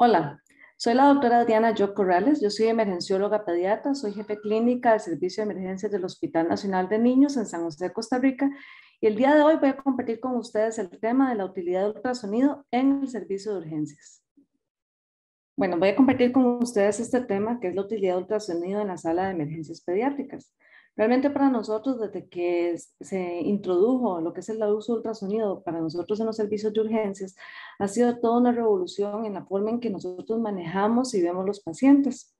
Hola, soy la doctora Diana Jo Corrales, yo soy emergencióloga pediatra, soy jefe clínica del Servicio de Emergencias del Hospital Nacional de Niños en San José, Costa Rica, y el día de hoy voy a compartir con ustedes el tema de la utilidad de ultrasonido en el servicio de urgencias. Bueno, voy a compartir con ustedes este tema, que es la utilidad de ultrasonido en la sala de emergencias pediátricas. Realmente para nosotros, desde que se introdujo lo que es el uso de ultrasonido para nosotros en los servicios de urgencias, ha sido toda una revolución en la forma en que nosotros manejamos y vemos los pacientes.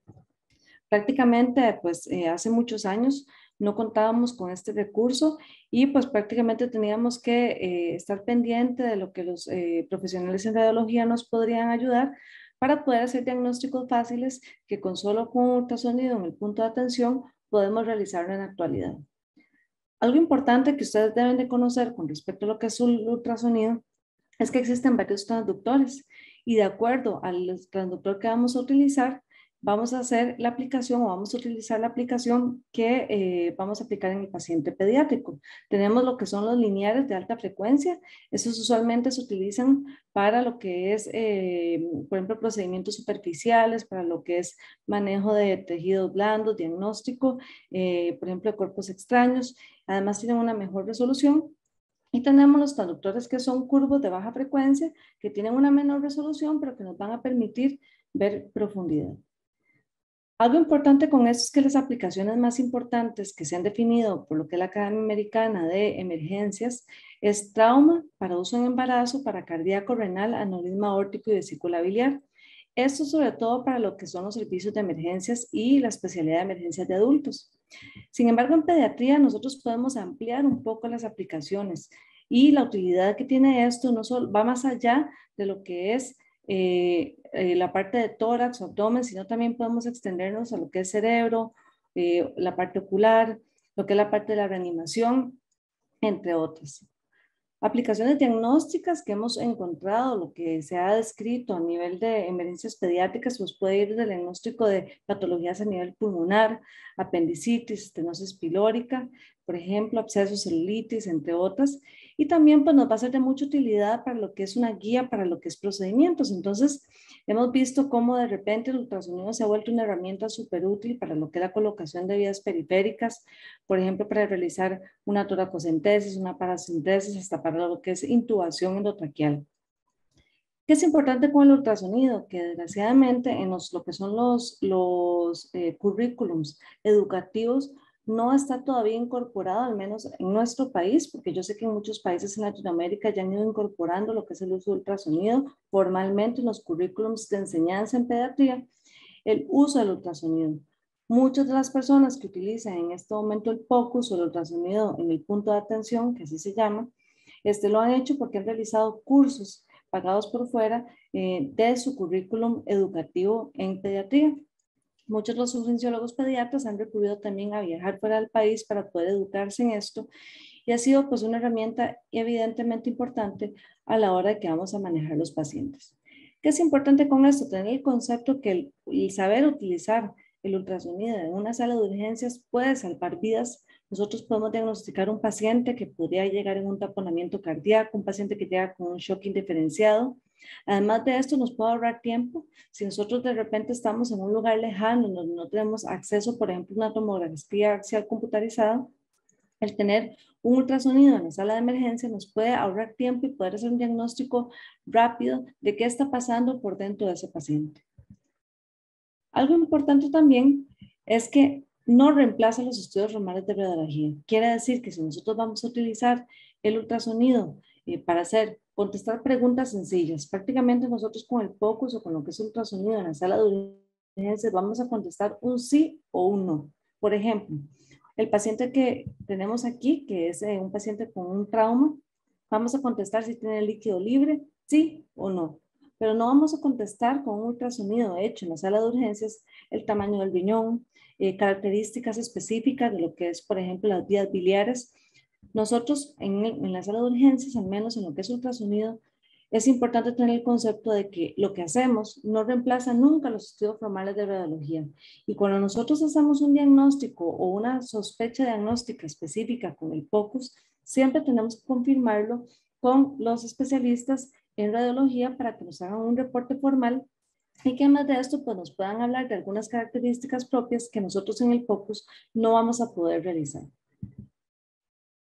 Prácticamente, pues hace muchos años no contábamos con este recurso y pues prácticamente teníamos que estar pendiente de lo que los profesionales en radiología nos podrían ayudar para poder hacer diagnósticos fáciles que con solo con ultrasonido en el punto de atención podemos realizarlo en la actualidad. Algo importante que ustedes deben de conocer con respecto a lo que es el ultrasonido es que existen varios transductores y de acuerdo al transductor que vamos a utilizar, vamos a hacer la aplicación o vamos a utilizar la aplicación que vamos a aplicar en el paciente pediátrico. Tenemos lo que son los lineares de alta frecuencia. Estos usualmente se utilizan para lo que es, por ejemplo, procedimientos superficiales, para lo que es manejo de tejidos blandos, diagnóstico, por ejemplo, de cuerpos extraños. Además, tienen una mejor resolución. Y tenemos los transductores que son curvos de baja frecuencia, que tienen una menor resolución, pero que nos van a permitir ver profundidad. Algo importante con esto es que las aplicaciones más importantes que se han definido por lo que es la Academia Americana de Emergencias es trauma para uso en embarazo, para cardíaco, renal, aneurisma aórtico y vesícula biliar. Esto sobre todo para lo que son los servicios de emergencias y la especialidad de emergencias de adultos. Sin embargo, en pediatría nosotros podemos ampliar un poco las aplicaciones y la utilidad que tiene esto no solo va más allá de lo que es la parte de tórax o abdomen, sino también podemos extendernos a lo que es cerebro, la parte ocular, lo que es la parte de la reanimación, entre otras. Aplicaciones diagnósticas que hemos encontrado, lo que se ha descrito a nivel de emergencias pediátricas, pues puede ir del diagnóstico de patologías a nivel pulmonar, apendicitis, estenosis pilórica, por ejemplo, abscesos, celulitis, entre otras. Y también pues nos va a ser de mucha utilidad para lo que es una guía, para lo que es procedimientos. Entonces, hemos visto cómo de repente el ultrasonido se ha vuelto una herramienta súper útil para lo que es la colocación de vías periféricas, por ejemplo, para realizar una toracocentesis, una paracentesis, hasta para lo que es intubación endotraqueal. ¿Qué es importante con el ultrasonido? Que desgraciadamente en lo que son los currículums educativos no está todavía incorporado, al menos en nuestro país, porque yo sé que en muchos países en Latinoamérica ya han ido incorporando lo que es el uso de ultrasonido formalmente en los currículums de enseñanza en pediatría, el uso del ultrasonido. Muchas de las personas que utilizan en este momento el POCUS o el ultrasonido en el punto de atención, que así se llama, lo han hecho porque han realizado cursos pagados por fuera de su currículum educativo en pediatría. Muchos de los urgenciólogos pediatras han recurrido también a viajar fuera del país para poder educarse en esto y ha sido pues una herramienta evidentemente importante a la hora de que vamos a manejar los pacientes. ¿Qué es importante con esto? Tener el concepto que el saber utilizar el ultrasonido en una sala de urgencias puede salvar vidas. Nosotros podemos diagnosticar un paciente que podría llegar en un taponamiento cardíaco, un paciente que llega con un shock indiferenciado. Además de esto, nos puede ahorrar tiempo. Si nosotros de repente estamos en un lugar lejano, donde no tenemos acceso, por ejemplo, a una tomografía axial computarizada, el tener un ultrasonido en la sala de emergencia nos puede ahorrar tiempo y poder hacer un diagnóstico rápido de qué está pasando por dentro de ese paciente. Algo importante también es que no reemplaza los estudios normales de radiología. Quiere decir que si nosotros vamos a utilizar el ultrasonido para contestar preguntas sencillas, prácticamente nosotros con el POCUS o con lo que es ultrasonido en la sala de urgencias vamos a contestar un sí o un no. Por ejemplo, el paciente que tenemos aquí, que es un paciente con un trauma, vamos a contestar si tiene líquido libre, sí o no. Pero no vamos a contestar con un ultrasonido hecho en la sala de urgencias el tamaño del riñón, características específicas de lo que es, por ejemplo, las vías biliares. Nosotros en la sala de urgencias, al menos en lo que es ultrasonido, es importante tener el concepto de que lo que hacemos no reemplaza nunca los estudios formales de radiología. Y cuando nosotros hacemos un diagnóstico o una sospecha diagnóstica específica con el POCUS, siempre tenemos que confirmarlo con los especialistas en radiología para que nos hagan un reporte formal y que además de esto pues nos puedan hablar de algunas características propias que nosotros en el POCUS no vamos a poder realizar.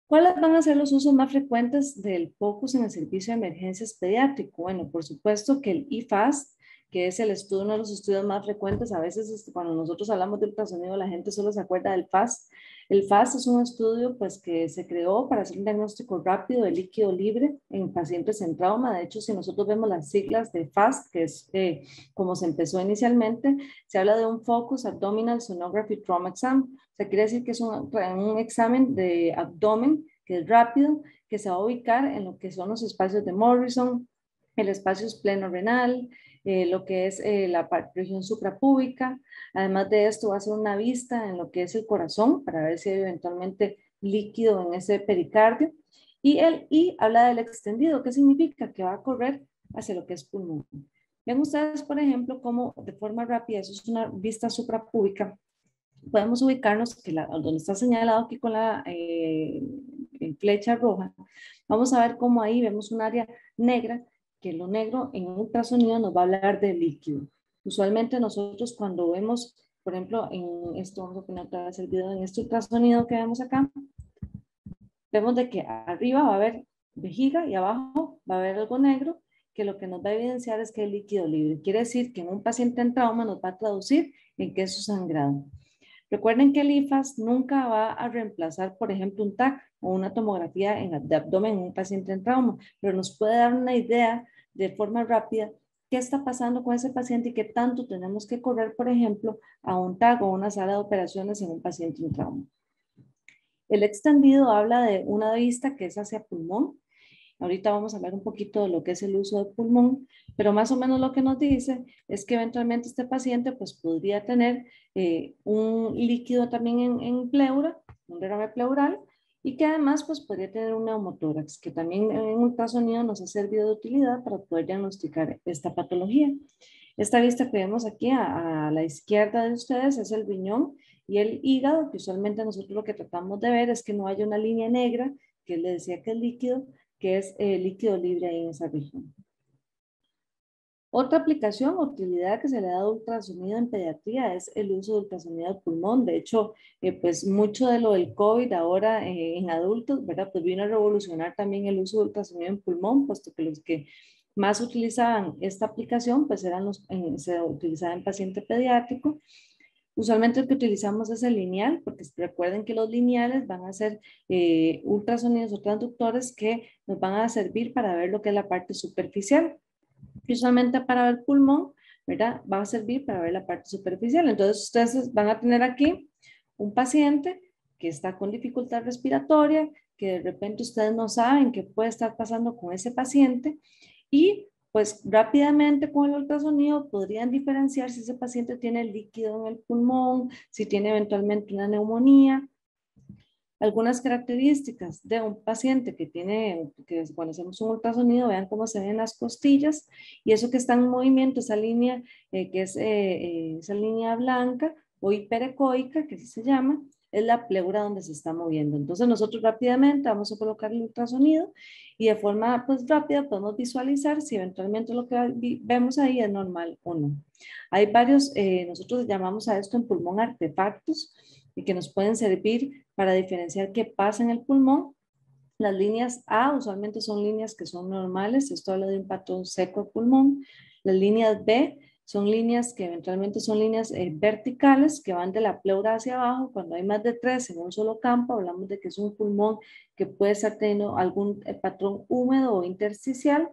¿Cuáles van a ser los usos más frecuentes del POCUS en el servicio de emergencias pediátrico? Bueno, por supuesto que el IFAST, que es el estudio, uno de los estudios más frecuentes. A veces cuando nosotros hablamos de ultrasonido, la gente solo se acuerda del FAST. El FAST es un estudio pues, que se creó para hacer un diagnóstico rápido de líquido libre en pacientes en trauma. De hecho, si nosotros vemos las siglas de FAST, que es como se empezó inicialmente, se habla de un Focus Abdominal Sonography Trauma Exam. O sea, quiere decir que es un examen de abdomen que es rápido, que se va a ubicar en lo que son los espacios de Morrison, el espacio espleno-renal, lo que es la región suprapúbica. Además de esto, va a hacer una vista en lo que es el corazón para ver si hay eventualmente líquido en ese pericardio. Y el I habla del extendido, que significa que va a correr hacia lo que es pulmón. Ven ustedes, por ejemplo, cómo de forma rápida, eso es una vista suprapúbica, podemos ubicarnos que donde está señalado aquí con la flecha roja, vamos a ver cómo ahí vemos un área negra, que lo negro en un ultrasonido nos va a hablar de líquido. Usualmente nosotros cuando vemos, por ejemplo, en esto, vamos a poner otra vez el video, en este ultrasonido que vemos acá, vemos de que arriba va a haber vejiga y abajo va a haber algo negro, que lo que nos va a evidenciar es que hay líquido libre. Quiere decir que en un paciente en trauma nos va a traducir en que es su sangrado. Recuerden que el IFAS nunca va a reemplazar, por ejemplo, un TAC o una tomografía de abdomen en un paciente en trauma, pero nos puede dar una idea de forma rápida qué está pasando con ese paciente y qué tanto tenemos que correr, por ejemplo, a un TAC o una sala de operaciones en un paciente en trauma. El extendido habla de una vista que es hacia pulmón. Ahorita vamos a hablar un poquito de lo que es el uso de pulmón, pero más o menos lo que nos dice es que eventualmente este paciente pues podría tener un líquido también en pleura, un derrame pleural, y que además pues podría tener un neumotórax, que también en ultrasonido nos ha servido de utilidad para poder diagnosticar esta patología. Esta vista que vemos aquí a la izquierda de ustedes es el riñón y el hígado, que usualmente nosotros lo que tratamos de ver es que no haya una línea negra, que les decía que es líquido, que es líquido libre ahí en esa región. Otra aplicación o utilidad que se le da a ultrasonido en pediatría es el uso de ultrasonido de pulmón. De hecho, pues mucho de lo del COVID ahora en adultos, ¿verdad? Pues vino a revolucionar también el uso de ultrasonido en pulmón, puesto que los que más utilizaban esta aplicación, pues eran se utilizaba en paciente pediátrico. Usualmente el que utilizamos es el lineal, porque recuerden que los lineales van a ser ultrasonidos o transductores que nos van a servir para ver lo que es la parte superficial. Y usualmente para ver pulmón, ¿verdad? Va a servir para ver la parte superficial. Entonces ustedes van a tener aquí un paciente que está con dificultad respiratoria, que de repente ustedes no saben qué puede estar pasando con ese paciente y pues rápidamente con el ultrasonido podrían diferenciar si ese paciente tiene líquido en el pulmón, si tiene eventualmente una neumonía. Algunas características de un paciente que tiene, que cuando hacemos un ultrasonido, vean cómo se ven las costillas y eso que está en movimiento, esa línea que es esa línea blanca o hiperecoica, que así se llama, es la pleura donde se está moviendo. Entonces nosotros rápidamente vamos a colocar el ultrasonido y de forma pues rápida podemos visualizar si eventualmente lo que vemos ahí es normal o no. Hay varios, nosotros llamamos a esto en pulmón artefactos y que nos pueden servir para diferenciar qué pasa en el pulmón. Las líneas A usualmente son líneas que son normales, esto habla de un patrón seco de pulmón. Las líneas B son líneas que eventualmente son líneas verticales que van de la pleura hacia abajo. Cuando hay más de 3 en un solo campo, hablamos de que es un pulmón que puede estar teniendo algún patrón húmedo o intersticial.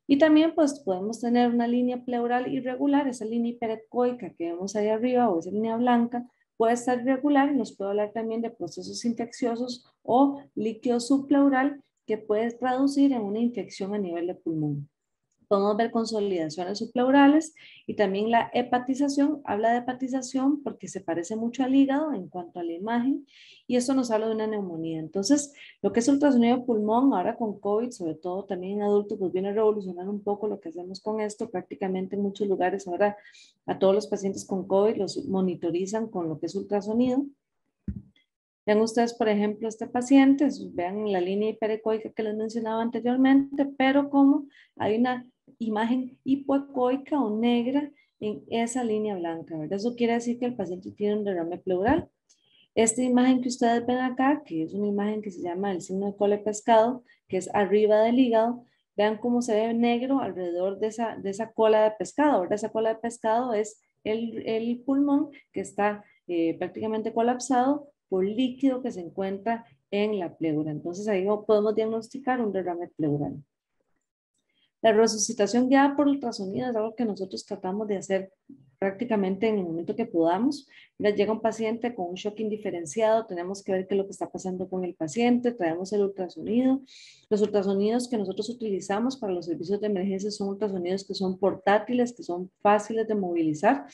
Y también pues podemos tener una línea pleural irregular, esa línea hiperecoica que vemos ahí arriba o esa línea blanca puede estar irregular y nos puede hablar también de procesos infecciosos o líquido subpleural que puede traducir en una infección a nivel de pulmón. Podemos ver consolidaciones subpleurales y también la hepatización. Habla de hepatización porque se parece mucho al hígado en cuanto a la imagen y esto nos habla de una neumonía. Entonces, lo que es ultrasonido de pulmón, ahora con COVID, sobre todo también en adultos, pues viene a revolucionar un poco lo que hacemos con esto. Prácticamente en muchos lugares ahora a todos los pacientes con COVID los monitorizan con lo que es ultrasonido. Vean ustedes, por ejemplo, este paciente, vean la línea hiperecoica que les mencionaba anteriormente, pero como hay una imagen hipoecoica o negra en esa línea blanca, ¿verdad? Eso quiere decir que el paciente tiene un derrame pleural. Esta imagen que ustedes ven acá, que es una imagen que se llama el signo de cola de pescado, que es arriba del hígado, vean cómo se ve negro alrededor de esa cola de pescado, ¿verdad? Esa cola de pescado es el pulmón que está prácticamente colapsado por líquido que se encuentra en la pleura. Entonces ahí podemos diagnosticar un derrame pleural. La resucitación guiada por ultrasonido es algo que nosotros tratamos de hacer prácticamente en el momento que podamos. Mira, llega un paciente con un shock indiferenciado, tenemos que ver qué es lo que está pasando con el paciente, traemos el ultrasonido. Los ultrasonidos que nosotros utilizamos para los servicios de emergencia son ultrasonidos que son portátiles, que son fáciles de movilizar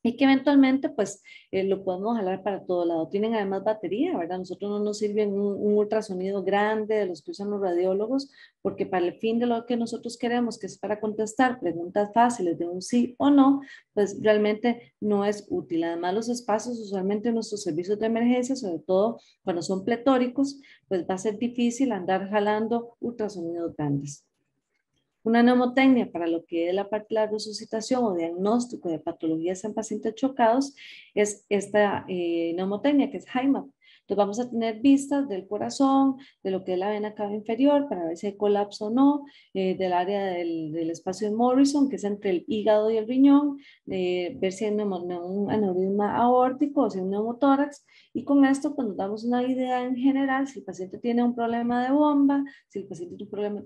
y que eventualmente pues lo podemos jalar para todo lado. Tienen además batería, ¿verdad? Nosotros no nos sirve un ultrasonido grande de los que usan los radiólogos, porque para el fin de lo que nosotros queremos, que es para contestar preguntas fáciles de un sí o no, pues realmente no es útil. Además, los espacios usualmente en nuestros servicios de emergencia, sobre todo cuando son pletóricos, pues va a ser difícil andar jalando ultrasonidos grandes. Una neumotecnia para lo que es la parte de la resucitación o diagnóstico de patologías en pacientes chocados es esta neumotecnia que es HIMAP. Entonces vamos a tener vistas del corazón, de lo que es la vena cava inferior para ver si hay colapso o no, del área del espacio de Morrison, que es entre el hígado y el riñón, ver si hay un aneurisma aórtico o si hay un neumotórax. Y con esto pues nos damos una idea en general si el paciente tiene un problema de bomba, si el paciente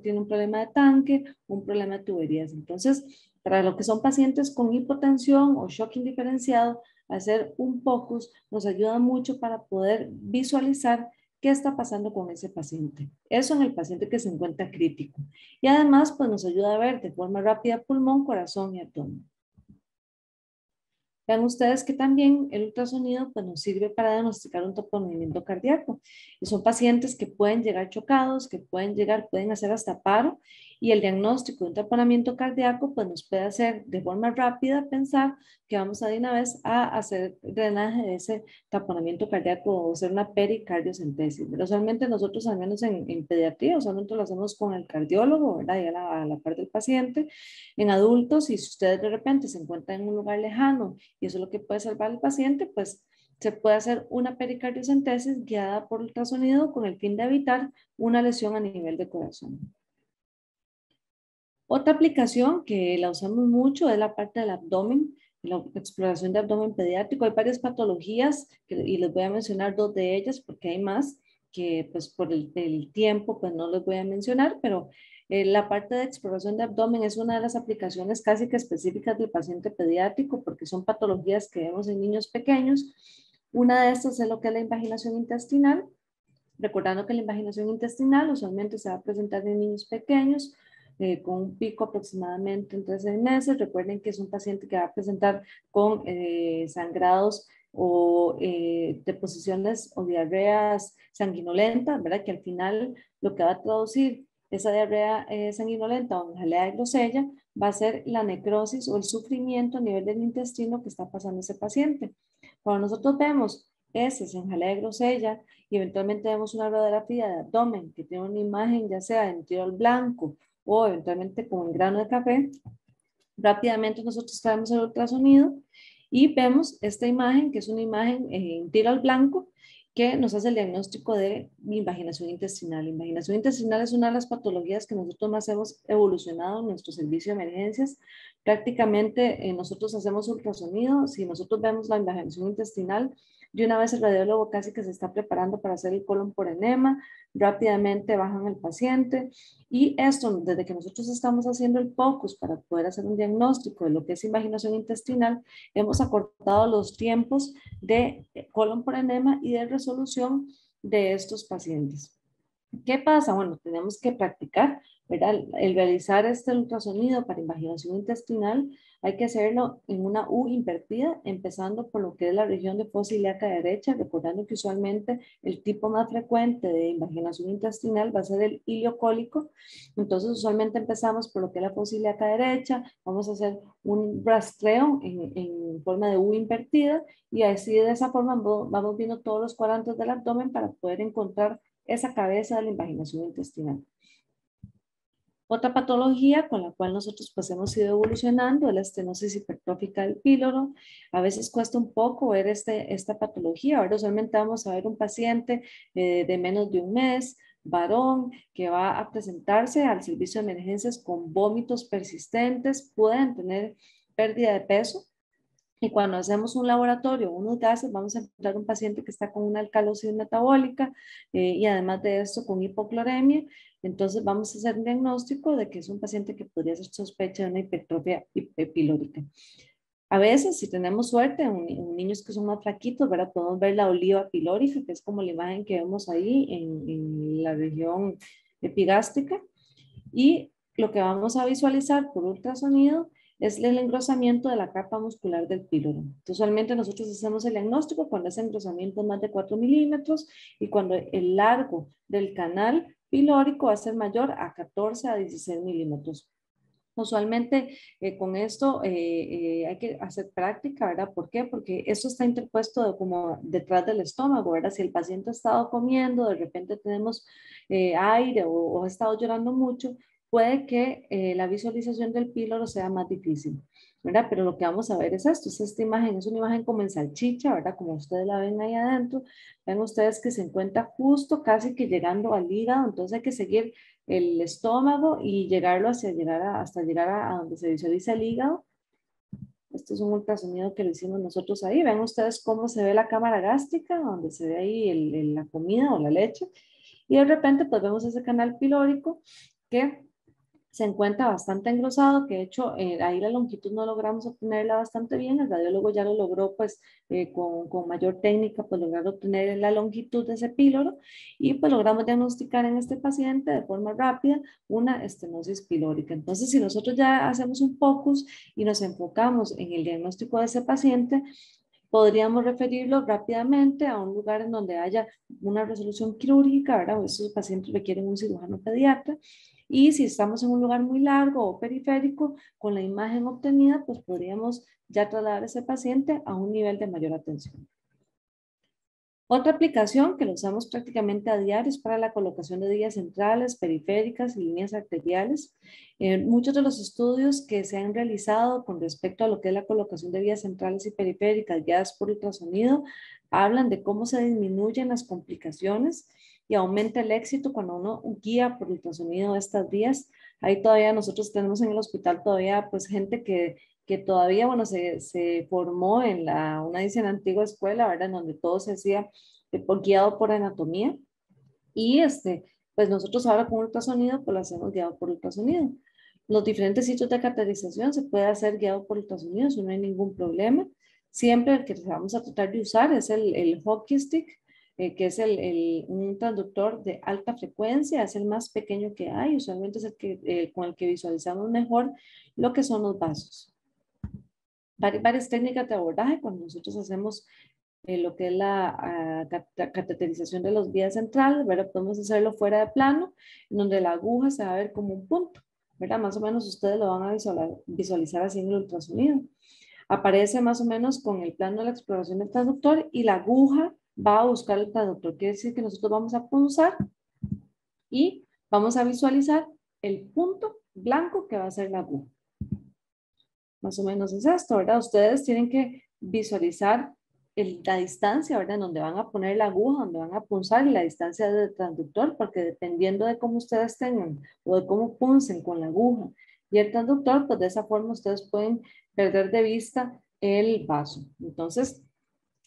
tiene un problema de tanque, un problema de tuberías. Entonces, para lo que son pacientes con hipotensión o shock indiferenciado, hacer un POCUS nos ayuda mucho para poder visualizar qué está pasando con ese paciente. Eso en el paciente que se encuentra crítico. Y además, pues nos ayuda a ver de forma rápida pulmón, corazón y abdomen. Vean ustedes que también el ultrasonido pues, nos sirve para diagnosticar un movimiento cardíaco. Y son pacientes que pueden llegar chocados, que pueden hacer hasta paro. Y el diagnóstico de un taponamiento cardíaco pues, nos puede hacer de forma rápida pensar que vamos a de una vez a hacer drenaje de ese taponamiento cardíaco o hacer una pericardiocentesis. Pero usualmente nosotros, al menos en pediatría, usualmente lo hacemos con el cardiólogo, ¿verdad? Y a la par del paciente. En adultos, y si ustedes de repente se encuentran en un lugar lejano y eso es lo que puede salvar al paciente, pues se puede hacer una pericardiocentesis guiada por ultrasonido con el fin de evitar una lesión a nivel de corazón. Otra aplicación que la usamos mucho es la parte del abdomen, la exploración de abdomen pediátrico. Hay varias patologías y les voy a mencionar dos de ellas porque hay más que pues por el tiempo pues no les voy a mencionar, pero la parte de exploración de abdomen es una de las aplicaciones casi que específicas del paciente pediátrico porque son patologías que vemos en niños pequeños. Una de estas es lo que es la invaginación intestinal, recordando que la invaginación intestinal usualmente se va a presentar en niños pequeños con un pico aproximadamente entre 6 meses. Recuerden que es un paciente que va a presentar con sangrados o deposiciones o diarreas sanguinolentas, ¿verdad? Que al final lo que va a traducir esa diarrea sanguinolenta o jalea de grosella va a ser la necrosis o el sufrimiento a nivel del intestino que está pasando ese paciente. Cuando nosotros vemos heces en jalea de grosella y eventualmente vemos una radiografía de abdomen que tiene una imagen ya sea en tirol blanco o eventualmente con un grano de café, rápidamente nosotros traemos el ultrasonido y vemos esta imagen que es una imagen en tiro al blanco que nos hace el diagnóstico de invaginación intestinal. Invaginación intestinal es una de las patologías que nosotros más hemos evolucionado en nuestro servicio de emergencias. Prácticamente nosotros hacemos ultrasonido. Si nosotros vemos la invaginación intestinal, de una vez el radiólogo casi que se está preparando para hacer el colon por enema, rápidamente bajan el paciente y esto, desde que nosotros estamos haciendo el POCUS para poder hacer un diagnóstico de lo que es invaginación intestinal, hemos acortado los tiempos de colon por enema y de resolución de estos pacientes. ¿Qué pasa? Bueno, tenemos que practicar, ¿verdad? El realizar este ultrasonido para invaginación intestinal hay que hacerlo en una U invertida, empezando por lo que es la región de fosa ilíaca derecha, recordando que usualmente el tipo más frecuente de invaginación intestinal va a ser el iliocólico. Entonces, usualmente empezamos por lo que es la fosa ilíaca derecha, vamos a hacer un rastreo en forma de U invertida y así de esa forma vamos viendo todos los cuadrantes del abdomen para poder encontrar esa cabeza de la invaginación intestinal. Otra patología con la cual nosotros pues hemos ido evolucionando es la estenosis hipertrófica del píloro. A veces cuesta un poco ver esta patología. Ahora usualmente vamos a ver un paciente de menos de un mes, varón, que va a presentarse al servicio de emergencias con vómitos persistentes, pueden tener pérdida de peso. Y cuando hacemos un laboratorio, unos gases, vamos a encontrar un paciente que está con una alcalosis metabólica y además de esto con hipocloremia. Entonces vamos a hacer un diagnóstico de que es un paciente que podría ser sospecha de una hipertrofia pilórica. A veces, si tenemos suerte, en niños que son más flaquitos, ¿verdad? Podemos ver la oliva pilórica, que es como la imagen que vemos ahí en la región epigástrica. Y lo que vamos a visualizar por ultrasonido es el engrosamiento de la capa muscular del píloro. Usualmente nosotros hacemos el diagnóstico cuando ese engrosamiento es más de 4 milímetros y cuando el largo del canal pilórico va a ser mayor a 14 a 16 milímetros. Usualmente con esto hay que hacer práctica, ¿verdad? ¿Por qué? Porque esto está interpuesto como detrás del estómago, ¿verdad? Si el paciente ha estado comiendo, de repente tenemos aire o ha estado llorando mucho, puede que la visualización del píloro sea más difícil, ¿verdad? Pero lo que vamos a ver es esto, es esta imagen, es una imagen como en salchicha, ¿verdad? Como ustedes la ven ahí adentro, ven ustedes que se encuentra justo casi que llegando al hígado, entonces hay que seguir el estómago y llegarlo hasta llegar a donde se visualiza el hígado. Este es un ultrasonido que le hicimos nosotros ahí. Ven ustedes cómo se ve la cámara gástrica, donde se ve ahí la comida o la leche. Y de repente pues vemos ese canal pilórico que se encuentra bastante engrosado, que de hecho ahí la longitud no logramos obtenerla bastante bien, el radiólogo ya lo logró pues con mayor técnica pues lograr obtener la longitud de ese píloro y pues logramos diagnosticar en este paciente de forma rápida una estenosis pilórica. Entonces si nosotros ya hacemos un focus y nos enfocamos en el diagnóstico de ese paciente, podríamos referirlo rápidamente a un lugar en donde haya una resolución quirúrgica, ¿verdad? Esos pacientes requieren un cirujano pediatra. Y si estamos en un lugar muy largo o periférico, con la imagen obtenida, pues podríamos ya trasladar a ese paciente a un nivel de mayor atención. Otra aplicación que lo usamos prácticamente a diario es para la colocación de vías centrales, periféricas y líneas arteriales. Muchos de los estudios que se han realizado con respecto a lo que es la colocación de vías centrales y periféricas guiadas por ultrasonido hablan de cómo se disminuyen las complicaciones y aumenta el éxito cuando uno guía por ultrasonido estas vías. Ahí todavía nosotros tenemos en el hospital todavía pues gente que todavía, bueno, se formó en una dice en la antigua escuela, ¿verdad? En donde todo se hacía guiado por anatomía. Y pues nosotros ahora con ultrasonido, pues lo hacemos guiado por ultrasonido. Los diferentes sitios de cateterización se puede hacer guiado por ultrasonido, eso no hay ningún problema. Siempre el que vamos a tratar de usar es el hockey stick, que es un transductor de alta frecuencia, es el más pequeño que hay, usualmente es el que, con el que visualizamos mejor lo que son los vasos. Varias técnicas de abordaje cuando nosotros hacemos lo que es la cateterización de los vías centrales, ¿verdad? Podemos hacerlo fuera de plano, en donde la aguja se va a ver como un punto, ¿verdad? Más o menos ustedes lo van a visualizar así en el ultrasonido. Aparece más o menos con el plano de la exploración del transductor y la aguja va a buscar el transductor. Quiere decir que nosotros vamos a punzar y vamos a visualizar el punto blanco que va a ser la aguja. Más o menos es esto, ¿verdad? Ustedes tienen que visualizar la distancia, ¿verdad? En donde van a poner la aguja, donde van a punzar y la distancia del transductor, porque dependiendo de cómo ustedes tengan o de cómo puncen con la aguja y el transductor, pues de esa forma ustedes pueden perder de vista el vaso. Entonces,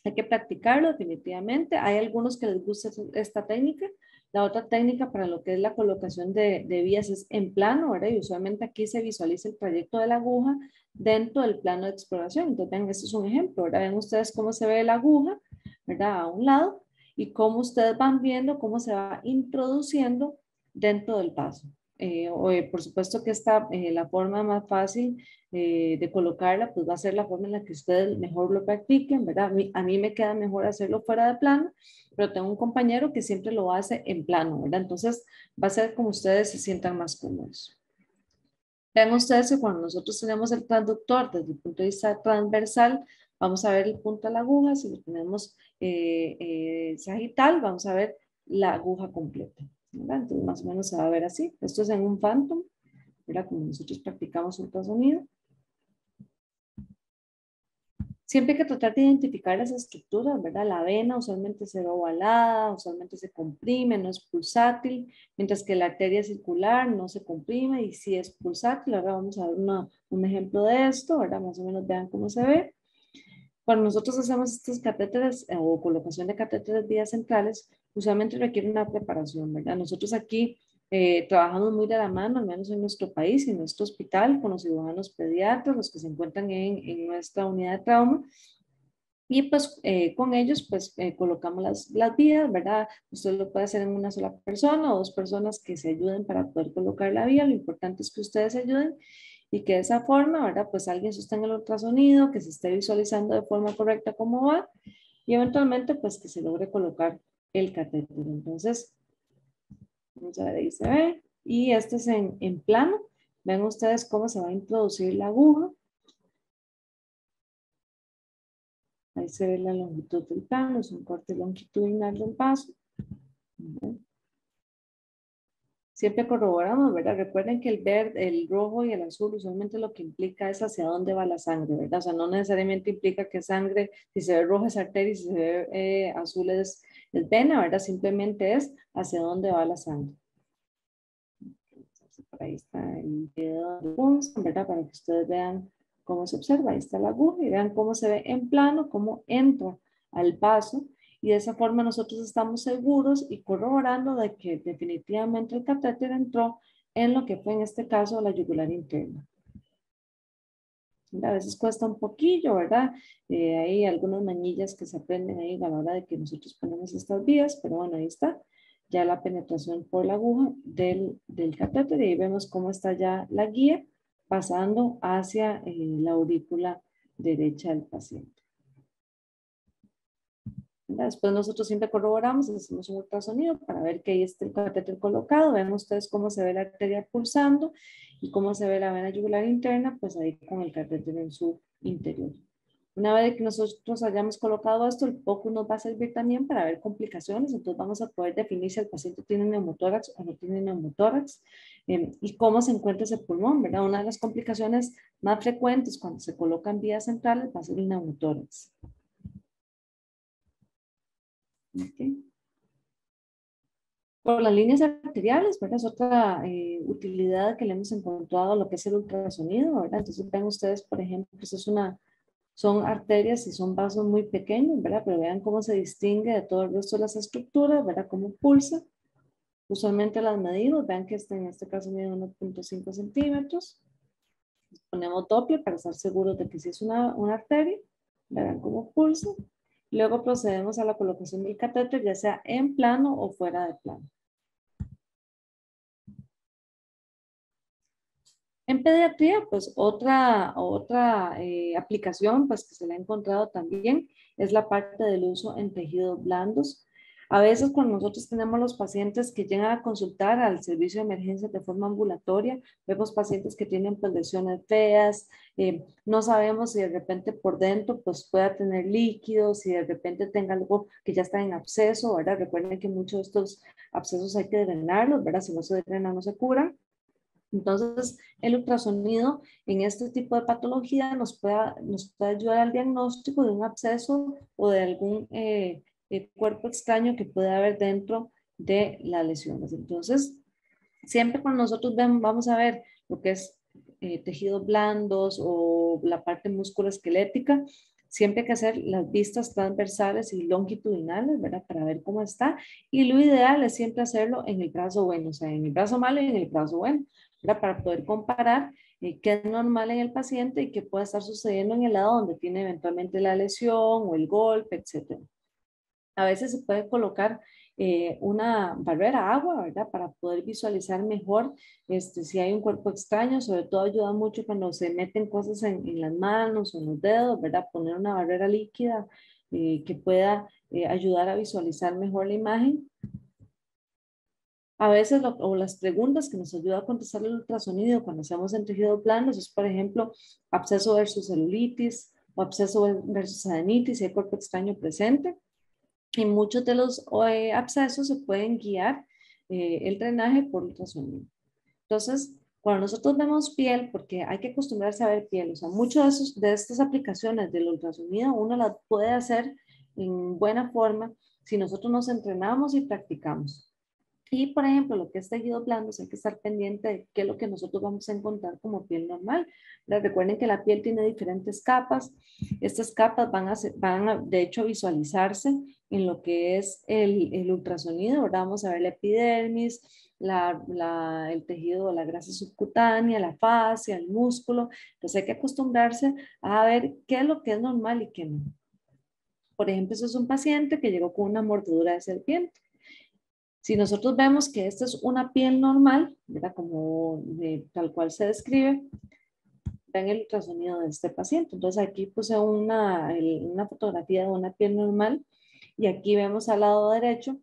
hay que practicarlo definitivamente. Hay algunos que les gusta esta técnica. La otra técnica para lo que es la colocación de vías es en plano, ¿verdad? Y usualmente aquí se visualiza el trayecto de la aguja dentro del plano de exploración. Entonces, vean, este es un ejemplo, ¿verdad? Ven ustedes cómo se ve la aguja, ¿verdad? A un lado y cómo ustedes van viendo cómo se va introduciendo dentro del vaso. Por supuesto que la forma más fácil de colocarla, pues va a ser la forma en la que ustedes mejor lo practiquen, ¿verdad? A mí me queda mejor hacerlo fuera de plano, pero tengo un compañero que siempre lo hace en plano, ¿verdad? Entonces va a ser como ustedes se sientan más cómodos. Vean ustedes que cuando nosotros tenemos el transductor desde el punto de vista transversal, vamos a ver el punto de la aguja, si lo tenemos sagital, vamos a ver la aguja completa, ¿verdad? Entonces más o menos se va a ver así. Esto es en un Phantom. ¿verdad? Como nosotros practicamos ultrasonido. Siempre hay que tratar de identificar las estructuras, ¿verdad? La vena usualmente se ve ovalada, usualmente se comprime, no es pulsátil, mientras que la arteria circular no se comprime y sí es pulsátil. Ahora vamos a ver un ejemplo de esto, ¿verdad? Más o menos vean cómo se ve. Cuando nosotros hacemos estos catéteres o colocación de catéteres vías centrales, usualmente requiere una preparación, ¿verdad? Nosotros aquí trabajamos muy de la mano, al menos en nuestro país, en nuestro hospital, con los cirujanos pediatras, los que se encuentran en nuestra unidad de trauma. Y pues con ellos pues colocamos las vías, ¿verdad? Usted lo puede hacer en una sola persona o dos personas que se ayuden para poder colocar la vía. Lo importante es que ustedes se ayuden y que de esa forma, ¿verdad? Pues alguien sostenga el ultrasonido, que se esté visualizando de forma correcta cómo va y eventualmente pues que se logre colocar el catéter. Entonces, vamos a ver, ahí se ve. Y este es en plano. Ven ustedes cómo se va a introducir la aguja. Ahí se ve la longitud del plano, es un corte longitudinal del paso. Siempre corroboramos, ¿verdad? Recuerden que el verde, el rojo y el azul usualmente lo que implica es hacia dónde va la sangre, ¿verdad? O sea, no necesariamente implica que sangre, si se ve rojo es arteria y si se ve azul es vena, ¿verdad? Simplemente es hacia dónde va la sangre. Entonces, por ahí está el video de punza, ¿verdad? Para que ustedes vean cómo se observa. Ahí está la aguja y vean cómo se ve en plano, cómo entra al paso. Y de esa forma nosotros estamos seguros y corroborando de que definitivamente el catéter entró en lo que fue en este caso la yugular interna. A veces cuesta un poquillo, ¿verdad? Hay algunas manillas que se aprenden ahí a la hora de que nosotros ponemos estas vías, pero bueno, ahí está ya la penetración por la aguja del catéter y ahí vemos cómo está ya la guía pasando hacia la aurícula derecha del paciente. Después nosotros siempre corroboramos, hacemos un ultrasonido para ver que ahí está el catéter colocado. Ven ustedes cómo se ve la arteria pulsando y cómo se ve la vena yugular interna, pues ahí con el catéter en su interior. Una vez que nosotros hayamos colocado esto, el POCUS nos va a servir también para ver complicaciones. Entonces vamos a poder definir si el paciente tiene neumotórax o no tiene neumotórax y cómo se encuentra ese pulmón, ¿verdad? Una de las complicaciones más frecuentes cuando se colocan vías centrales va a ser el neumotórax. Okay. Por las líneas arteriales, ¿verdad? Es otra utilidad que le hemos encontrado a lo que es el ultrasonido, ¿verdad? Entonces ven ustedes, por ejemplo, eso es son arterias y son vasos muy pequeños, ¿verdad? Pero vean cómo se distingue de todo el resto de las estructuras, ¿verdad? Cómo pulsa. Usualmente las medimos, vean que en este caso mide 1.5 centímetros. Ponemos Doppler para estar seguros de que sí es una arteria. Vean cómo pulsa. Luego procedemos a la colocación del catéter, ya sea en plano o fuera de plano. En pediatría, pues otra aplicación pues, que se le ha encontrado también es la parte del uso en tejidos blandos. A veces cuando nosotros tenemos los pacientes que llegan a consultar al servicio de emergencia de forma ambulatoria, vemos pacientes que tienen pues, lesiones feas, no sabemos si de repente por dentro pues pueda tener líquidos, si de repente tenga algo que ya está en absceso, ¿verdad? Recuerden que muchos de estos abscesos hay que drenarlos, ¿verdad? Si no se drenan no se curan. Entonces, el ultrasonido en este tipo de patología nos puede ayudar al diagnóstico de un absceso o de algún cuerpo extraño que pueda haber dentro de las lesiones. Entonces, siempre cuando nosotros vamos a ver lo que es tejidos blandos o la parte musculoesquelética, siempre hay que hacer las vistas transversales y longitudinales, ¿verdad? Para ver cómo está. Y lo ideal es siempre hacerlo en el brazo bueno, o sea, en el brazo malo y en el brazo bueno, ¿verdad? Para poder comparar qué es normal en el paciente y qué puede estar sucediendo en el lado donde tiene eventualmente la lesión o el golpe, etcétera. A veces se puede colocar una barrera agua, ¿verdad? Para poder visualizar mejor si hay un cuerpo extraño. Sobre todo ayuda mucho cuando se meten cosas en las manos o en los dedos, ¿verdad? Poner una barrera líquida que pueda ayudar a visualizar mejor la imagen. A veces, o las preguntas que nos ayuda a contestar el ultrasonido cuando hacemos en tejidos blandos es, por ejemplo, absceso versus celulitis o absceso versus adenitis, si hay cuerpo extraño presente. Y muchos de los abscesos se pueden guiar el drenaje por ultrasonido. Entonces, Cuando nosotros vemos piel, porque hay que acostumbrarse a ver piel, o sea, muchas de estas aplicaciones del ultrasonido uno las puede hacer en buena forma si nosotros nos entrenamos y practicamos. Y, por ejemplo, lo que es tejidos blandos, hay que estar pendiente de qué es lo que nosotros vamos a encontrar como piel normal. Recuerden que la piel tiene diferentes capas. Estas capas van a de hecho, visualizarse en lo que es el ultrasonido. Ahora vamos a ver la epidermis, el tejido, la grasa subcutánea, la fascia, el músculo. Entonces hay que acostumbrarse a ver qué es lo que es normal y qué no. Por ejemplo, eso es un paciente que llegó con una mordedura de serpiente. Si nosotros vemos que esta es una piel normal, ¿verdad? Como tal cual se describe, ven el ultrasonido de este paciente. Entonces aquí puse una fotografía de una piel normal y aquí vemos al lado derecho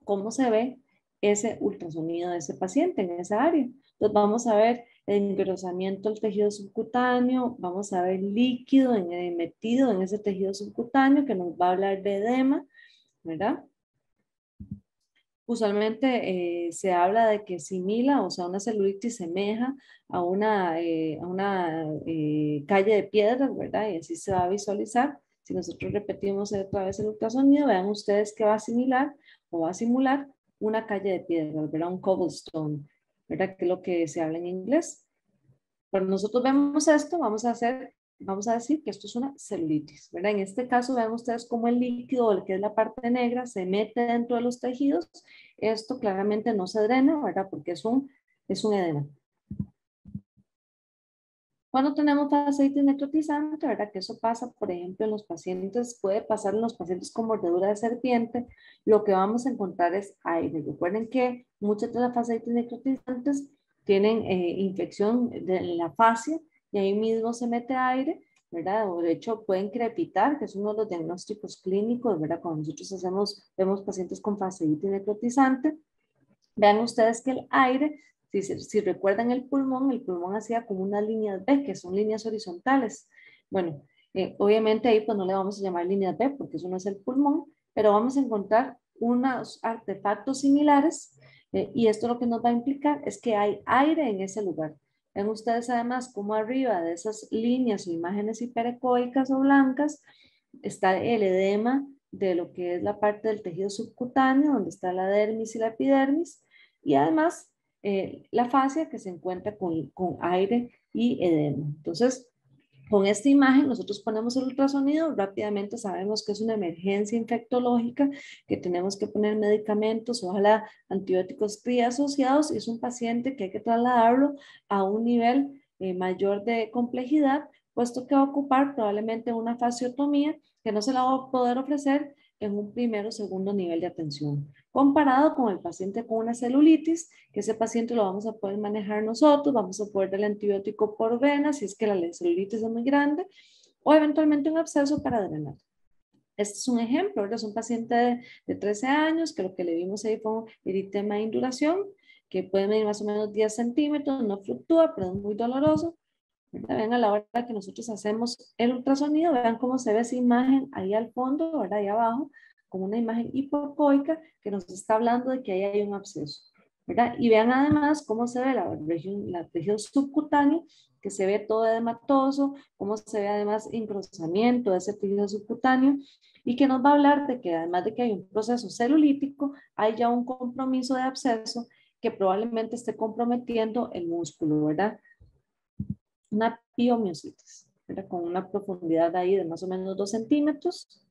cómo se ve ese ultrasonido de ese paciente en esa área. Entonces vamos a ver el engrosamiento del tejido subcutáneo, vamos a ver líquido metido en ese tejido subcutáneo que nos va a hablar de edema, ¿verdad? Usualmente se habla de que simila, o sea, una celulitis semeja a una calle de piedras, ¿verdad? Y así se va a visualizar. Si nosotros repetimos otra vez el ultrasonido, vean ustedes que va a similar o va a simular una calle de piedras, ¿verdad? Un cobblestone, ¿verdad? Que es lo que se habla en inglés. Cuando nosotros vemos esto, vamos a decir que esto es una celulitis, ¿verdad? En este caso, vean ustedes cómo el líquido, el que es la parte negra, se mete dentro de los tejidos. Esto claramente no se drena, ¿verdad? Porque es un edema. Cuando tenemos fasciitis necrotizante, ¿verdad? Que eso pasa, por ejemplo, en los pacientes, puede pasar en los pacientes con mordedura de serpiente, lo que vamos a encontrar es aire. Recuerden que muchas de las fasciitis necrotizantes tienen infección en la fascia y ahí mismo se mete aire, ¿verdad? O de hecho pueden crepitar, que es uno de los diagnósticos clínicos, ¿verdad? Cuando nosotros vemos pacientes con fasciitis necrotizante, vean ustedes que el aire, si recuerdan el pulmón hacía como unas líneas B, que son líneas horizontales. Bueno, obviamente ahí pues no le vamos a llamar líneas B porque eso no es el pulmón, pero vamos a encontrar unos artefactos similares y esto lo que nos va a implicar es que hay aire en ese lugar. Ven ustedes además como arriba de esas líneas o imágenes hiperecoicas o blancas está el edema de lo que es la parte del tejido subcutáneo, donde está la dermis y la epidermis, y además la fascia que se encuentra con aire y edema. Entonces, con esta imagen nosotros ponemos el ultrasonido, rápidamente sabemos que es una emergencia infectológica, que tenemos que poner medicamentos, ojalá antibióticos asociados, y es un paciente que hay que trasladarlo a un nivel mayor de complejidad, puesto que va a ocupar probablemente una fasciotomía que no se la va a poder ofrecer en un primero o segundo nivel de atención, comparado con el paciente con una celulitis, que ese paciente lo vamos a poder manejar nosotros, vamos a poder darle antibiótico por vena si es que la celulitis es muy grande, o eventualmente un absceso para drenar. Este es un ejemplo, ¿verdad? Es un paciente de 13 años que lo que le vimos ahí fue un eritema de induración que puede medir más o menos 10 centímetros, no fluctúa, pero es muy doloroso. ¿Verdad? Vean a la hora que nosotros hacemos el ultrasonido, vean cómo se ve esa imagen ahí al fondo, ¿verdad? Ahí abajo, como una imagen hipocoica que nos está hablando de que ahí hay un absceso, ¿verdad? Y vean además cómo se ve la región subcutánea, que se ve todo edematoso, cómo se ve además engrosamiento de ese tejido subcutáneo y que nos va a hablar de que además de que hay un proceso celulítico, hay ya un compromiso de absceso que probablemente esté comprometiendo el músculo, ¿verdad? Una piomiositis, ¿verdad? Con una profundidad ahí de más o menos 2 centímetros.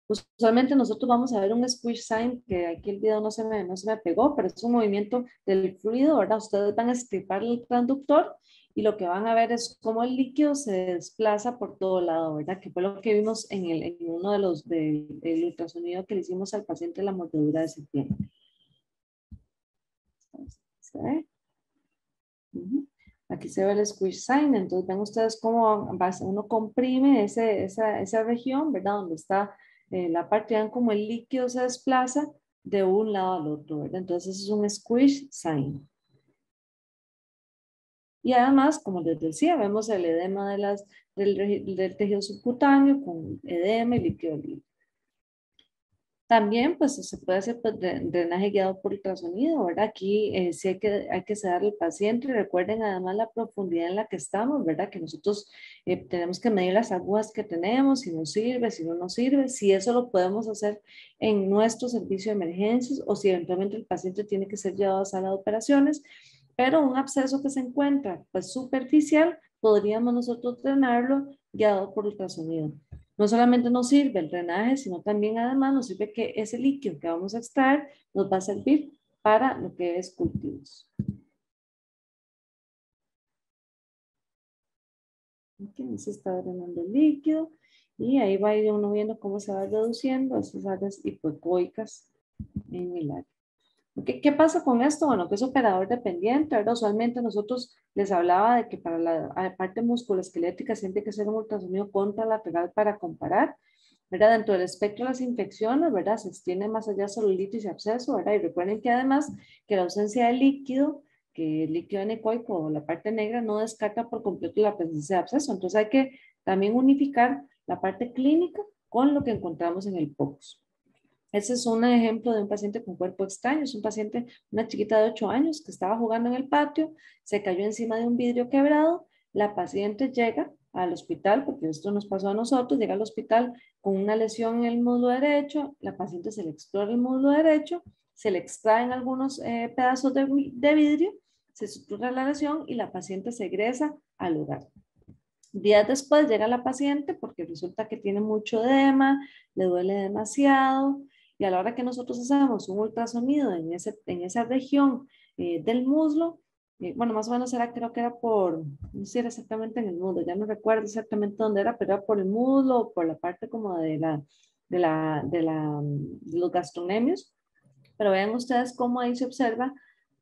Usualmente nosotros vamos a ver un squish sign, que aquí el video no se me pegó, pero es un movimiento del fluido, ¿verdad? Ustedes van a estripar el transductor y lo que van a ver es cómo el líquido se desplaza por todo lado, ¿verdad? Que fue lo que vimos en uno de los del ultrasonido que le hicimos al paciente de la mordedura de septiembre. ¿Se ve? Aquí se ve el squish sign, entonces ven ustedes cómo uno comprime esa región, ¿verdad? Donde está la parte, vean como el líquido se desplaza de un lado al otro, ¿verdad? Entonces es un squish sign. Y además, como les decía, vemos el edema del tejido subcutáneo con edema y líquido libre. También, pues, se puede hacer pues, drenaje guiado por ultrasonido, ¿verdad? Aquí sí hay que sedar al paciente. Recuerden además la profundidad en la que estamos, ¿verdad? Que nosotros tenemos que medir las agujas que tenemos, si nos sirve, si no nos sirve, si eso lo podemos hacer en nuestro servicio de emergencias o si eventualmente el paciente tiene que ser llevado a sala de operaciones. Pero un absceso que se encuentra pues superficial, podríamos nosotros drenarlo guiado por ultrasonido. No solamente nos sirve el drenaje, sino también además nos sirve que ese líquido que vamos a extraer nos va a servir para lo que es cultivos. Aquí se está drenando el líquido y ahí va a ir uno viendo cómo se va reduciendo esas áreas hipoecoicas en el área. ¿Qué pasa con esto? Bueno, que es operador dependiente, ¿verdad? Usualmente nosotros les hablaba de que para la parte musculoesquelética siempre hay que hacer un ultrasonido contralateral para comparar, ¿verdad? Dentro del espectro de las infecciones, ¿verdad? Se extiende más allá celulitis y absceso, ¿verdad? Y recuerden que además que la ausencia de líquido, que el líquido anecoico o la parte negra no descarta por completo la presencia de absceso. Entonces hay que también unificar la parte clínica con lo que encontramos en el POCUS. Ese es un ejemplo de un paciente con cuerpo extraño. Es un paciente, una chiquita de 8 años que estaba jugando en el patio, se cayó encima de un vidrio quebrado. La paciente llega al hospital, porque esto nos pasó a nosotros, llega al hospital con una lesión en el muslo derecho. La paciente se le explora el muslo derecho, se le extraen algunos pedazos de vidrio, se sutura la lesión y la paciente se egresa al lugar. Días después llega la paciente porque resulta que tiene mucho edema, le duele demasiado y a la hora que nosotros hacemos un ultrasonido en esa región del muslo, bueno, más o menos era, creo que era por, no sé si era exactamente en el muslo, ya no recuerdo exactamente dónde era, pero era por el muslo o por la parte como de los gastrocnemios, pero vean ustedes cómo ahí se observa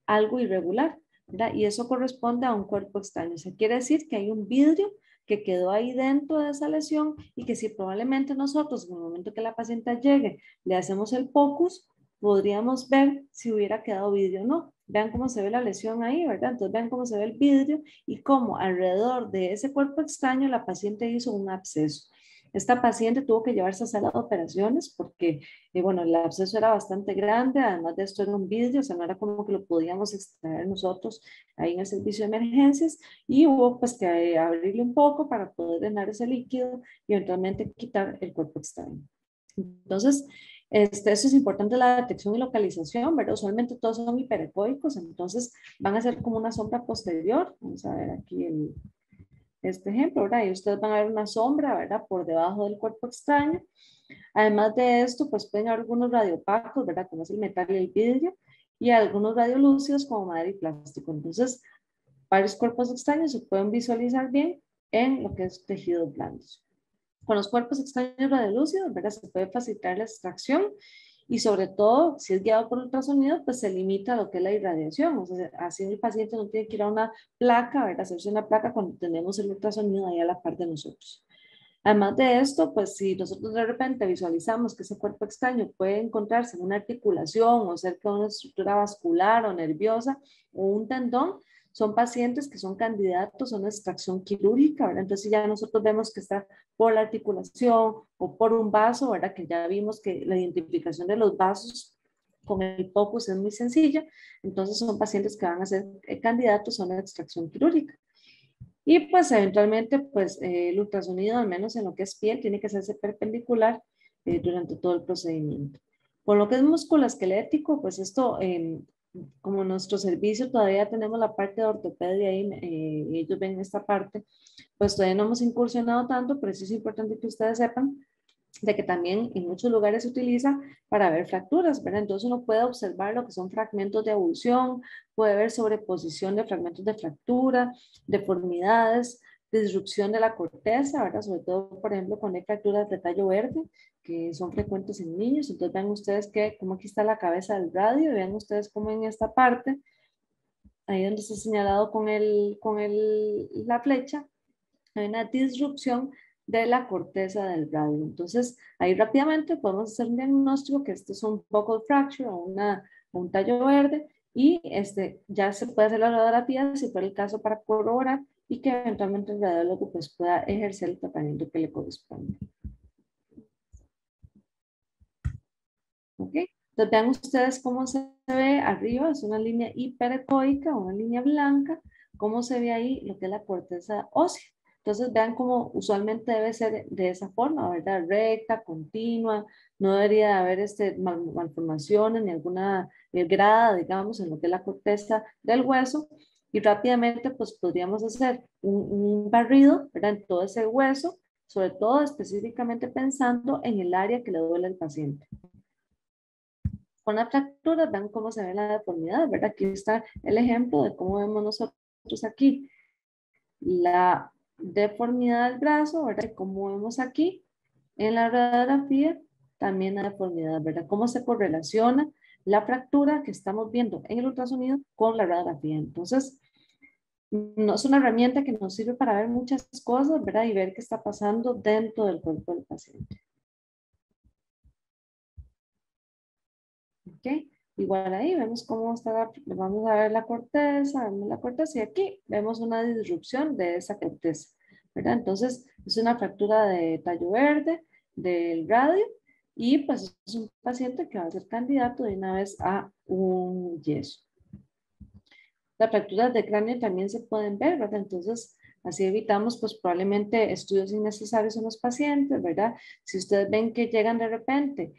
algo irregular, ¿verdad? Y eso corresponde a un cuerpo extraño. O sea, quiere decir que hay un vidrio que quedó ahí dentro de esa lesión y que si probablemente nosotros, en el momento que la paciente llegue, le hacemos el POCUS, podríamos ver si hubiera quedado vidrio o no. Vean cómo se ve la lesión ahí, ¿verdad? Entonces vean cómo se ve el vidrio y cómo alrededor de ese cuerpo extraño la paciente hizo un absceso. Esta paciente tuvo que llevarse a sala de operaciones porque, bueno, el absceso era bastante grande, además de esto era un vidrio, o sea, no era como que lo podíamos extraer nosotros ahí en el servicio de emergencias y hubo pues que abrirle un poco para poder drenar ese líquido y eventualmente quitar el cuerpo extraño. Entonces, eso es importante, la detección y localización, ¿verdad? Usualmente todos son hiperecoicos, entonces van a ser como una sombra posterior. Vamos a ver aquí este ejemplo, ¿verdad? Y ustedes van a ver una sombra, ¿verdad? Por debajo del cuerpo extraño. Además de esto, pues pueden haber algunos radiopacos, ¿verdad? Como es el metal y el vidrio, y algunos radiolúcidos como madera y plástico. Entonces, varios cuerpos extraños se pueden visualizar bien en lo que es tejidos blandos. Con los cuerpos extraños radiolúcidos, ¿verdad? Se puede facilitar la extracción y sobre todo, si es guiado por ultrasonido, pues se limita a lo que es la irradiación. O sea, así el paciente no tiene que ir a una placa, ¿verdad? Hacerse una placa cuando tenemos el ultrasonido ahí a la par de nosotros. Además de esto, pues si nosotros de repente visualizamos que ese cuerpo extraño puede encontrarse en una articulación o cerca de una estructura vascular o nerviosa o un tendón, son pacientes que son candidatos a una extracción quirúrgica, ¿verdad? Entonces ya nosotros vemos que está por la articulación o por un vaso, ¿verdad? Que ya vimos que la identificación de los vasos con el POCUS es muy sencilla, entonces son pacientes que van a ser candidatos a una extracción quirúrgica. Y pues eventualmente, pues el ultrasonido, al menos en lo que es piel, tiene que hacerse perpendicular durante todo el procedimiento. Con lo que es músculo esquelético, pues esto, como nuestro servicio todavía tenemos la parte de ortopedia ahí, ellos ven esta parte, pues todavía no hemos incursionado tanto, pero sí es importante que ustedes sepan de que también en muchos lugares se utiliza para ver fracturas, ¿verdad? Entonces uno puede observar lo que son fragmentos de abulsión, puede ver sobreposición de fragmentos de fractura, deformidades, disrupción de la corteza, ¿verdad? Sobre todo, por ejemplo, cuando hay fracturas de tallo verde, que son frecuentes en niños. Entonces vean ustedes que, como aquí está la cabeza del radio, vean ustedes como en esta parte, ahí donde está señalado la flecha, hay una disrupción de la corteza del radio. Entonces, ahí rápidamente podemos hacer un diagnóstico que esto es un buccal fracture o un tallo verde y ya se puede hacer la radiografía si fuera el caso para corroborar y que eventualmente el radiólogo pues, pueda ejercer el tratamiento que le corresponde. Entonces vean ustedes cómo se ve arriba, es una línea hiperecoica, una línea blanca, cómo se ve ahí lo que es la corteza ósea. Entonces vean cómo usualmente debe ser de esa forma, ¿verdad? Recta, continua, no debería de haber malformaciones ni alguna grada, digamos, en lo que es la corteza del hueso. Y rápidamente pues podríamos hacer un barrido, ¿verdad? En todo ese hueso, sobre todo específicamente pensando en el área que le duele al paciente. Con la fractura, vean cómo se ve la deformidad, ¿verdad? Aquí está el ejemplo de cómo vemos nosotros aquí la deformidad del brazo, ¿verdad? Como vemos aquí en la radiografía, también la deformidad, ¿verdad? Cómo se correlaciona la fractura que estamos viendo en el ultrasonido con la radiografía. Entonces, no es una herramienta que nos sirve para ver muchas cosas, ¿verdad? Y ver qué está pasando dentro del cuerpo del paciente. ¿Ok? Igual ahí vemos cómo está, vamos a ver la corteza, vemos la corteza y aquí vemos una disrupción de esa corteza, ¿verdad? Entonces es una fractura de tallo verde del radio y pues es un paciente que va a ser candidato de una vez a un yeso. Las fracturas de cráneo también se pueden ver, ¿verdad? Entonces así evitamos pues probablemente estudios innecesarios en los pacientes, ¿verdad? Si ustedes ven que llegan de repente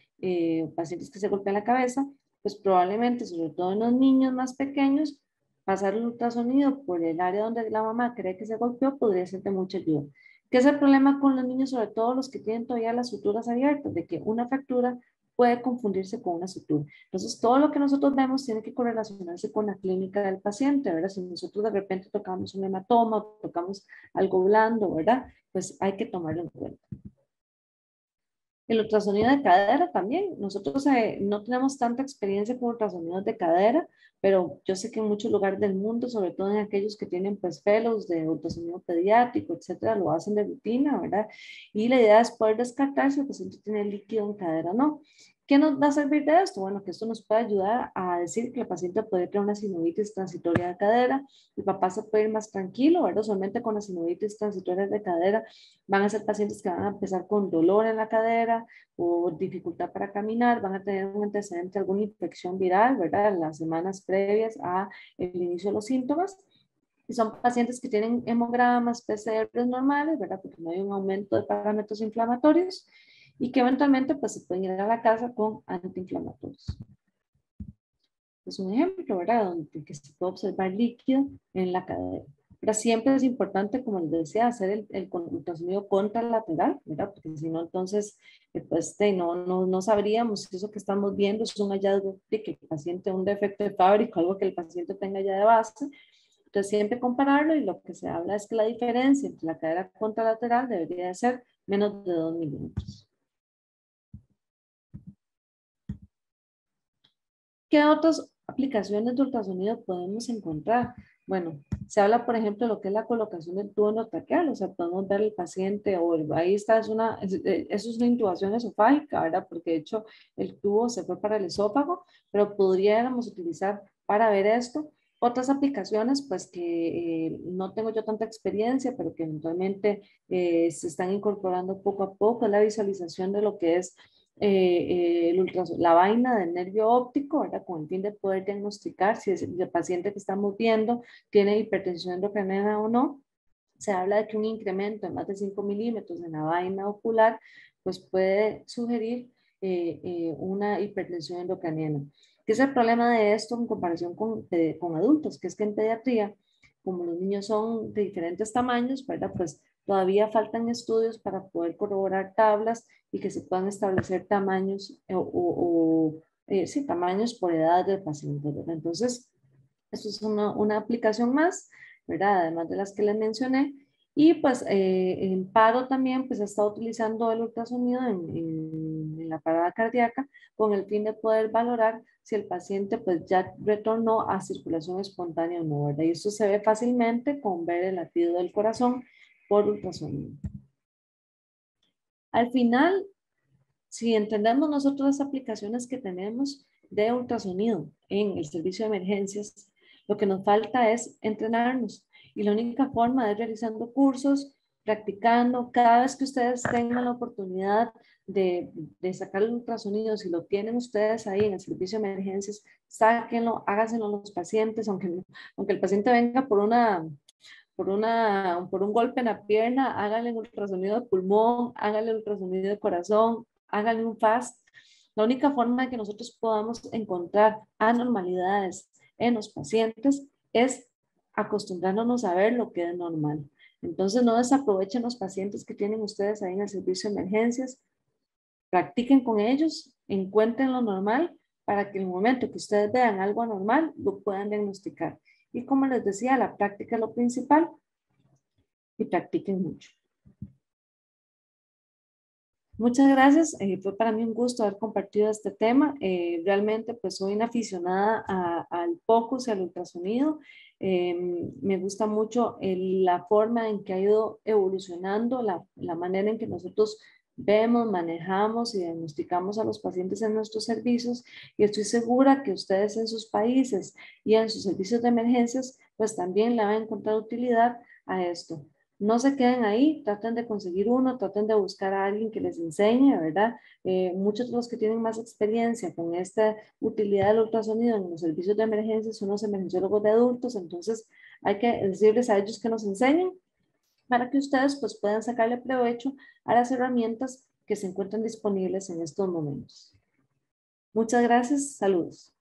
pacientes que se golpean la cabeza, pues probablemente, sobre todo en los niños más pequeños, pasar el ultrasonido por el área donde la mamá cree que se golpeó podría ser de mucha ayuda. ¿Qué es el problema con los niños, sobre todo los que tienen todavía las suturas abiertas? De que una fractura puede confundirse con una sutura. Entonces, todo lo que nosotros vemos tiene que correlacionarse con la clínica del paciente, ¿verdad? Si nosotros de repente tocamos un hematoma, tocamos algo blando, ¿verdad? Pues hay que tomarlo en cuenta. El ultrasonido de cadera también. Nosotros no tenemos tanta experiencia con ultrasonidos de cadera, pero yo sé que en muchos lugares del mundo, sobre todo en aquellos que tienen pues fellows de ultrasonido pediátrico, etcétera, lo hacen de rutina, ¿verdad? Y la idea es poder descartar si el paciente tiene líquido en cadera o no. ¿Qué nos va a servir de esto? Bueno, que esto nos puede ayudar a decir que el paciente puede tener una sinovitis transitoria de cadera, el papá se puede ir más tranquilo, ¿verdad? Solamente con las sinovitis transitorias de cadera van a ser pacientes que van a empezar con dolor en la cadera o dificultad para caminar, van a tener un antecedente de alguna infección viral, ¿verdad? En las semanas previas a el inicio de los síntomas. Y son pacientes que tienen hemogramas, PCR normales, ¿verdad? Porque no hay un aumento de parámetros inflamatorios y que eventualmente pues se pueden ir a la casa con antiinflamatorios. Es un ejemplo, ¿verdad? Donde que se puede observar líquido en la cadera. Pero siempre es importante, como les decía, hacer el ultrasonido contralateral, ¿verdad? Porque si no, entonces, pues, no sabríamos si eso que estamos viendo es un hallazgo de que el paciente, un defecto de fábrica, algo que el paciente tenga ya de base. Entonces, siempre compararlo y lo que se habla es que la diferencia entre la cadera contralateral debería de ser menos de 2 milímetros. ¿Qué otras aplicaciones de ultrasonido podemos encontrar? Bueno, se habla, por ejemplo, de lo que es la colocación del tubo endotraqueal, o sea, podemos ver al paciente, o ahí está, eso es una intubación esofágica, ¿verdad? Porque de hecho el tubo se fue para el esófago, pero podríamos utilizar para ver esto. Otras aplicaciones, pues que no tengo yo tanta experiencia, pero que eventualmente se están incorporando poco a poco, es la visualización de lo que es la vaina del nervio óptico, ¿verdad? Con el fin de poder diagnosticar si el paciente que estamos viendo tiene hipertensión endocrinal o no. Se habla de que un incremento de más de 5 milímetros en la vaina ocular, pues puede sugerir una hipertensión endocrinal. ¿Qué es el problema de esto en comparación con adultos? Que es que en pediatría, como los niños son de diferentes tamaños, ¿verdad? Pues todavía faltan estudios para poder corroborar tablas y que se puedan establecer tamaños sí, tamaños por edad del paciente, ¿verdad? Entonces, eso es una aplicación más, ¿verdad? Además de las que les mencioné. Y pues en paro también pues he estado utilizando el ultrasonido en la parada cardíaca con el fin de poder valorar si el paciente pues ya retornó a circulación espontánea o no, ¿verdad? Y esto se ve fácilmente con ver el latido del corazón por ultrasonido. Al final, si entendemos nosotros las aplicaciones que tenemos de ultrasonido en el servicio de emergencias, lo que nos falta es entrenarnos. Y la única forma es realizando cursos practicando. Cada vez que ustedes tengan la oportunidad de sacar el ultrasonido, si lo tienen ustedes ahí en el servicio de emergencias, sáquenlo, hágaselo a los pacientes, aunque el paciente venga por un golpe en la pierna, háganle un ultrasonido de pulmón, háganle un ultrasonido de corazón, háganle un FAST. La única forma de que nosotros podamos encontrar anormalidades en los pacientes es acostumbrándonos a ver lo que es normal. Entonces no desaprovechen los pacientes que tienen ustedes ahí en el servicio de emergencias, practiquen con ellos, encuentren lo normal para que en el momento que ustedes vean algo anormal lo puedan diagnosticar. Y como les decía, la práctica es lo principal y practiquen mucho. Muchas gracias. Fue para mí un gusto haber compartido este tema. Realmente pues soy una aficionada al POCUS y al ultrasonido. Me gusta mucho la forma en que ha ido evolucionando, la manera en que nosotros vemos, manejamos y diagnosticamos a los pacientes en nuestros servicios, y estoy segura que ustedes en sus países y en sus servicios de emergencias pues también le van a encontrar utilidad a esto. No se queden ahí, traten de conseguir uno, traten de buscar a alguien que les enseñe, ¿verdad? Muchos de los que tienen más experiencia con esta utilidad del ultrasonido en los servicios de emergencia son los emergenciólogos de adultos, entonces hay que decirles a ellos que nos enseñen para que ustedes pues puedan sacarle provecho a las herramientas que se encuentran disponibles en estos momentos. Muchas gracias, saludos.